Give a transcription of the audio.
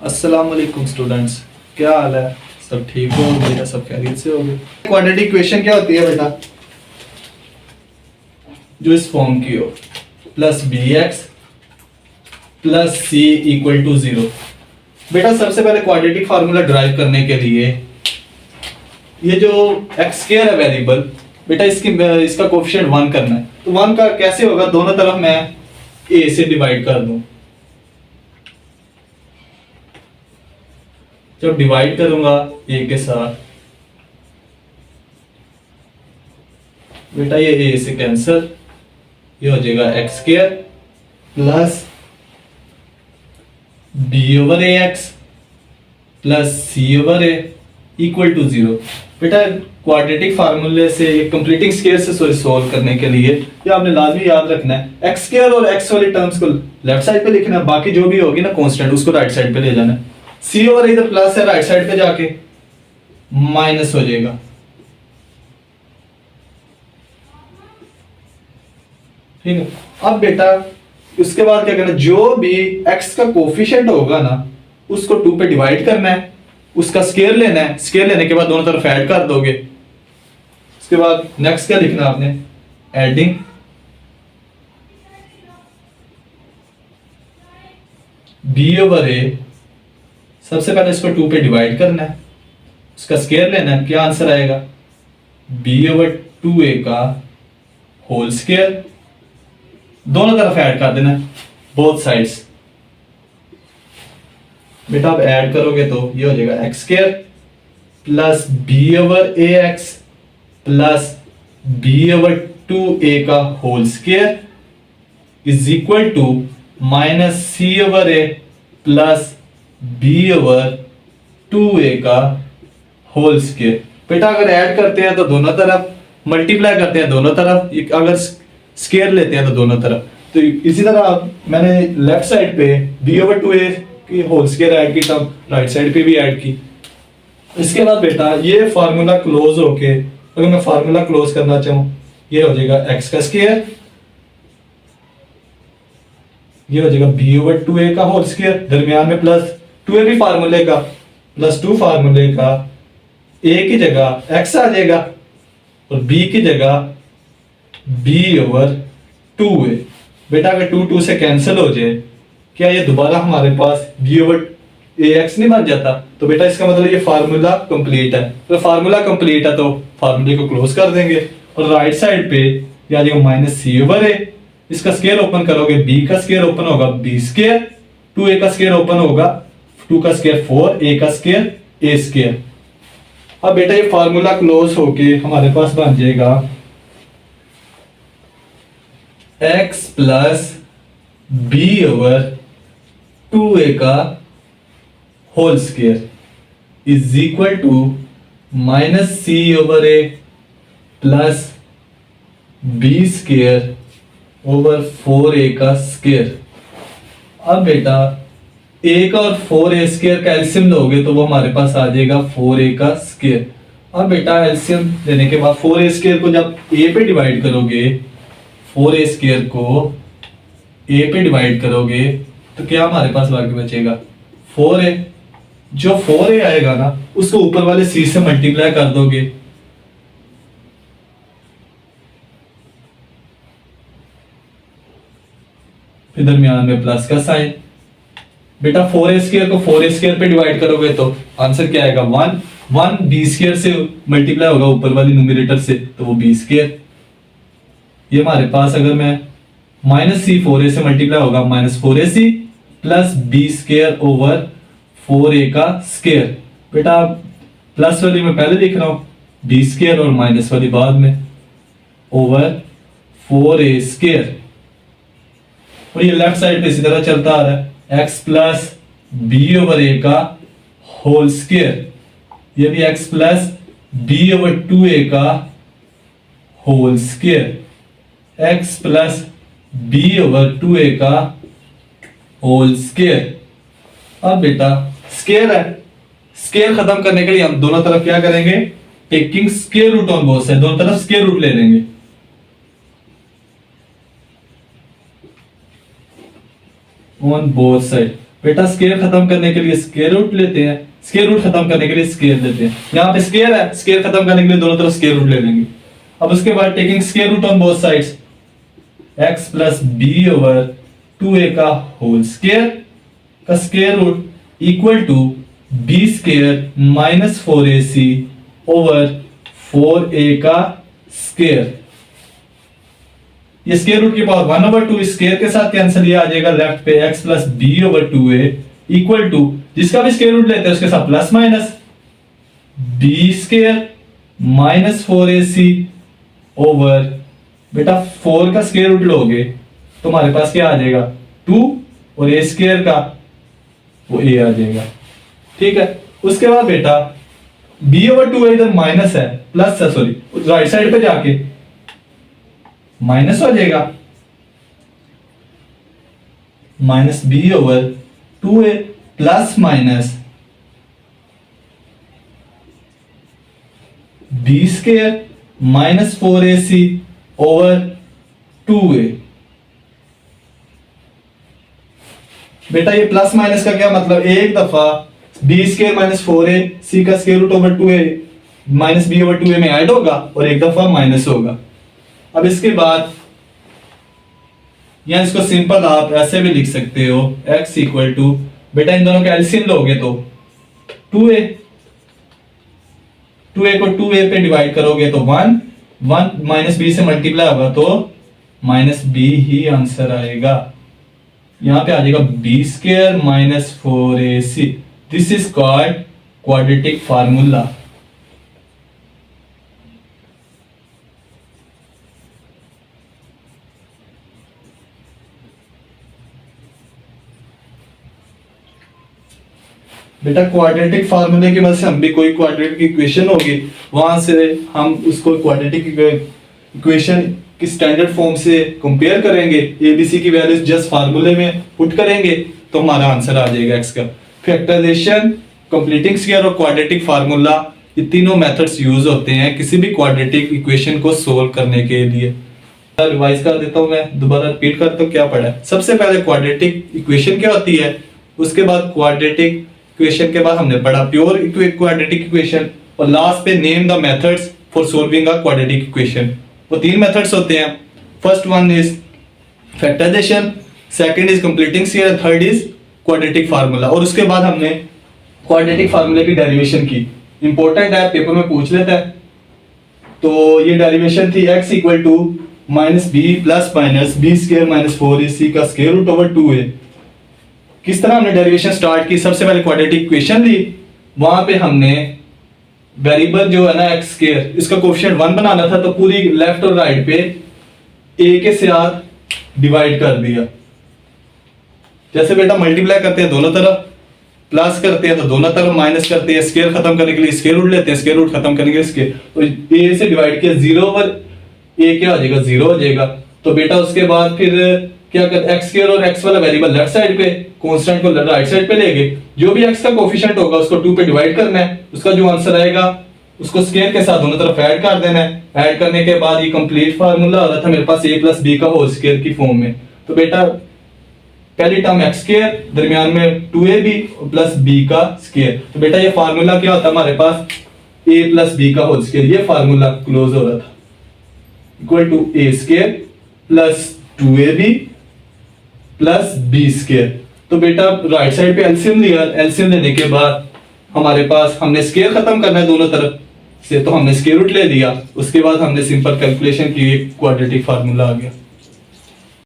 अस्सलाम वालेकुम स्टूडेंट्स, क्या हाल है? सब ठीक हो? बेटा सब खैरियत से होगे? क्वाड्रेटिक इक्वेशन क्या होती है बेटा? जो इस फॉर्म की हो, plus B X plus C equal to 0। बेटा सबसे पहले क्वाड्रेटिक फार्मूला ड्राइव करने के लिए ये जो एक्स स्क्वायर है वेरिएबल, बेटा इसका कोफिशिएंट 1 करना है। तो 1 का कैसे होगा? दोनों तरफ मैं ए से डिवाइड कर दूं। जब डिवाइड करूंगा ए के साथ, बेटा ये ए से कैंसिल, ये हो जाएगा X square plus B over A X plus C over A equal to 0। बेटा क्वाड्रेटिक फार्मूले से, कंप्लीटिंग स्क्वायर से सॉल्व करने के लिए ये आपने लाजमी याद रखना है, एक्स स्क्वायर और एक्स वाली टर्म्स को लेफ्ट साइड पे लिखना है, बाकी जो भी होगी ना कांस्टेंट उसको राइट साइड पे ले जाना है। सी ओवर इधर प्लस है, राइट साइड पे जाके माइनस हो जाएगा। ठीक है, अब बेटा उसके बाद क्या करना है? जो भी x का कोफिशिएंट होगा ना उसको 2 पे डिवाइड करना है, उसका स्क्वायर लेना है, स्क्वायर लेने के बाद दोनों तरफ ऐड कर दोगे। उसके बाद नेक्स्ट क्या लिखना है आपने? एडिंग b ओवर a, सबसे पहले इसको 2 पे डिवाइड करना है, उसका स्क्वायर लेना है। क्या आंसर आएगा? b ओवर 2a का होल स्क्वायर, दोनों तरफ ऐड कर देना बोथ साइड्स। बेटा आप ऐड करोगे तो ये हो जाएगा X square plus B over A X plus B over 2a का whole square is equal to minus C over A plus B over 2a का होल स्क्वायर। बेटा अगर ऐड करते हैं तो दोनों तरफ, मल्टीप्लाई करते हैं दोनों तरफ, अगर स्क्वायर लेते हैं तो दोनों तरफ। तो इसी तरह मैंने लेफ्ट साइड पे b ओवर 2a की होल स्क्वायर ऐड की, तब राइट साइड पे भी ऐड की। इसके बाद बेटा ये फार्मूला क्लोज होके, अगर मैं फार्मूला क्लोज करना चाहूं, ये हो जाएगा x का स्क्वायर, ये हो जाएगा b ओवर 2a का होल स्क्वायर, दरमियान में प्लस 2a भी फार्मूले का, प्लस 2 फार्मूले का, a की जगह x आ जाएगा और b की जगह b ओवर 2a। बेटा अगर 2 से कैंसिल हो जाए, क्या ये दोबारा हमारे पास b ओवर ax नहीं बन जाता? तो बेटा इसका मतलब ये फार्मूला कंप्लीट है। तो फार्मूला कंप्लीट है तो फार्मूले को क्लोज कर देंगे और राइट साइड पे आ जाएगा माइनस सी ओवर ए, इसका स्क्वायर ओपन करोगे b का स्क्वायर ओपन होगा b स्क्वायर, 2a का स्क्वायर ओपन होगा 2 का स्क्वायर 4, a का स्क्वायर a स्क्वायर। अब बेटा ये फार्मूला क्लोज होके हमारे पास बन जाएगा x plus b over 2a का whole square is equal to minus C over A plus b square over 4a का स्क्वायर। अब बेटा a का और 4a स्क्वायर का एलसीएम लोगे तो वो हमारे पास आ जाएगा 4a का स्क्वायर। अब बेटा एलसीएम लेने के बाद 4a स्क्वायर को जब a पे डिवाइड करोगे, 4a स्क्वायर को a पे डिवाइड करोगे तो क्या हमारे पास बाकी बचेगा? 4a। जो 4a आएगा ना उसको ऊपर वाले c से मल्टीप्लाई कर दोगे, फिर दरमियान में प्लस का साइन। बेटा 4a स्क्वायर को 4a स्क्वायर पे डिवाइड करोगे तो आंसर क्या आएगा? 1 b स्क्वायर से मल्टीप्लाई होगा ऊपर वाली न्यूमरेटर से, तो वो b स्क्वायर। ये हमारे पास अगर मैं माइनस सी 4a से मल्टीप्लाई होगा minus 4ac plus b square over 4a का स्क्वायर। बेटा प्लस वाली मैं पहले लिख रहा हूं b स्क्वायर और माइनस वाली बाद में, ओवर 4a स्क्वायर। और ये लेफ्ट साइड पे इसी तरह चलता आ रहा है, x plus b over a का होल स्क्वायर, ये भी x plus b over 2a का whole square, x plus b over 2a का होल स्क्वायर। अब बेटा स्क्वायर है, स्क्वायर खत्म करने के लिए हम दोनों तरफ क्या करेंगे? Taking square root on both side, दोनों तरफ स्क्वायर रूट ले लेंगे। ऑन बोथ साइड बेटा स्क्वायर खत्म करने के लिए स्क्वायर रूट लेते हैं, स्क्वायर रूट खत्म करने के लिए स्क्वायर लेते हैं। यहाँ पे स्क्वायर है, स्क्वायर खत्म करने के लिए दोनों तरफ स्क्वायर रूट ले लेंगे। अब उसके बाद taking square root on both sides, x plus B over 2a का होल स्क्वायर का square root equal to B square minus 4ac over 4a का स्क्वायर। ये स्क्वायर रूट की पावर 1/2 स्क्वायर के साथ कैंसिल, ये आ जाएगा लेफ्ट पे x plus B over 2a equal to, जिसका भी स्क्वायर रूट लेते हैं उसके साथ plus minus B square minus 4ac over, बेटा 4 का स्क्वायर रूट लोगे तो हमारे पास क्या आ जाएगा 2 और a स्क्वायर का वो a आ जाएगा। ठीक है, उसके बाद बेटा b ओवर 2 इधर माइनस है, प्लस है, सॉरी राइट साइड पे जाके माइनस हो जाएगा, minus B over 2a plus minus B square minus 4ac over 2a। बेटा ये प्लस माइनस का क्या मतलब, एक दफा बी स्क्वायर माइनस 4ac का square root over 2a minus B over 2a में ऐड होगा और एक दफा माइनस होगा। अब इसके बाद या इसको सिंपल आप ऐसे भी लिख सकते हो, x इक्वल टू, बेटा इन दोनों का एलसीएम लोगे तो 2a को 2a पे डिवाइड करोगे तो 1 माइनस बी से मल्टीप्लाई होगा तो माइनस बी ही आंसर आएगा। यहां पे आ जाएगा B square minus 4ac। This is called quadratic formula. बेटा क्वाड्रेटिक फार्मूले की मदद से हम भी कोई क्वाड्रेटिक इक्वेशन होगी वहां से हम उसको क्वाड्रेटिक इक्वेशन की स्टैंडर्ड फॉर्म से कंपेयर करेंगे, एबीसी की वैल्यूज जस्ट फार्मूले में पुट करेंगे तो हमारा आंसर आ जाएगा एक्स का। फैक्टराइजेशन, कंप्लीटिंग स्क्वायर और क्वाड्रेटिक फार्मूला, ये तीनों मेथड्स यूज होते हैं किसी भी क्वाड्रेटिक इक्वेशन को सोल्व करने के लिए। रिवाइज कर देता हूं, मैं दोबारा रिपीट करता हूं क्या पढ़ा है। सबसे पहले क्वाड्रेटिक इक्वेशन क्या होती है, उसके बाद क्वाड्रेटिक इक्वेशन के बाद हमने पढ़ा प्योर क्वाड्रेटिक इक्वेशन, और लास्ट पे name the methods for solving a quadratic equation. वो तीन मेथड्स होते हैं, first one is factorisation, second is completing square, third is quadratic formula. और उसके बाद हमने क्वाड्रेटिक फार्मूले की डेरिवेशन की, इंपॉर्टेंट है, पेपर में पूछ लेता है। तो ये डेरिवेशन थी x equal to minus B plus minus B square minus 4ac का स्क्वायर रूट ओवर 2a। किस तरह हमने डेरिवेशन स्टार्ट की, सबसे पहले क्वाड्रेटिक इक्वेशन ली, वहां पे हमने वेरिएबल जो है ना x स्क्वायर, इसका कोएफिशिएंट 1 बनाना था तो पूरी लेफ्ट और राइट पे a के साथ डिवाइड कर दिया। जैसे बेटा मल्टीप्लाई करते हैं दोनों तरफ, प्लस करते हैं तो दोनों तरफ माइनस करते हैं, स्क्वायर खत्म करने के लिए स्क्वायर रूट लेते हैं, स्क्वायर रूट खत्म करने के लिए स्क्वायर, तो a से डिवाइड किया 0 ओवर a क्या हो जाएगा 0 हो जाएगा। तो बेटा उसके बाद फिर क्या कर, x स्क्वायर और x वाला वेरिएबल लेफ्ट साइड पे, कांस्टेंट को राइट साइड पे लेंगे, जो भी x का कोएफिशिएंट होगा उसको 2 पे डिवाइड करना है, उसका जो आंसर आएगा उसको स्क्वायर के साथ दोनों तरफ ऐड कर देना है। ऐड करने के बाद ये कंप्लीट फार्मूला आ रहा था मेरे पास a प्लस b का होल स्क्वायर की फॉर्म में। तो बेटा पहली टर्म x स्क्वायर, दरमियान में 2ab प्लस b का स्क्वायर। तो बेटा ये फार्मूला क्या होता है हमारे पास, a प्लस b का होल स्क्वायर, ये फार्मूला क्लोज हो रहा था, equal to a square plus 2ab plus B square. तो बेटा राइट साइड पे एलसीएम लिया, एलसीएम लेने के बाद हमारे पास हमने स्क्वायर खत्म करना है दोनों तरफ से, तो हमने स्क्वायर रूट ले लिया, उसके बाद हमने सिंपल कैलकुलेशन की, क्वाड्रेटिक फार्मूला आ गया।